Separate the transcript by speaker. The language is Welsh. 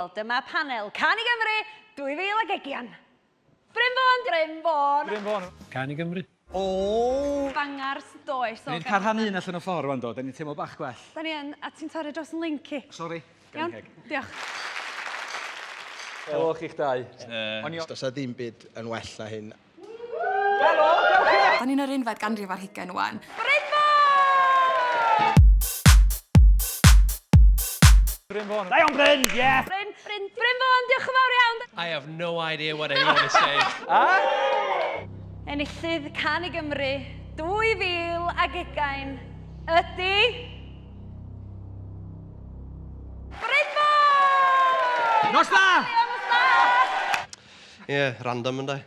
Speaker 1: Wel, dyma panel Cân I Gymru 2020. Bryn Fôn.
Speaker 2: Cân I Gymru.
Speaker 3: O!
Speaker 1: Bangars does.
Speaker 3: Da ni'n parhau un allan o ffordd wan do, da ni'n teimlo bach gwell.
Speaker 1: Da ni yn, a ti'n torri dros yn linki.
Speaker 3: Sori,
Speaker 1: Iawn,
Speaker 3: gan heg.
Speaker 1: diolch.
Speaker 3: Helo chi'ch dau.
Speaker 4: Does na ddim byd yn well na hyn.
Speaker 5: Da ni'n yr unfed ganrif ar hugain wan.
Speaker 3: Bryn Fôn. Da iawn Bryn, ie!
Speaker 1: Bryn Fôn, diolch yn fawr iawn.
Speaker 2: I have no idea what anyone is saying.
Speaker 1: Enillydd Cân I Gymru 2020 ydy... Bryn Fôn!
Speaker 3: Nos da!
Speaker 1: Nos da!
Speaker 4: Ie, random ynddo.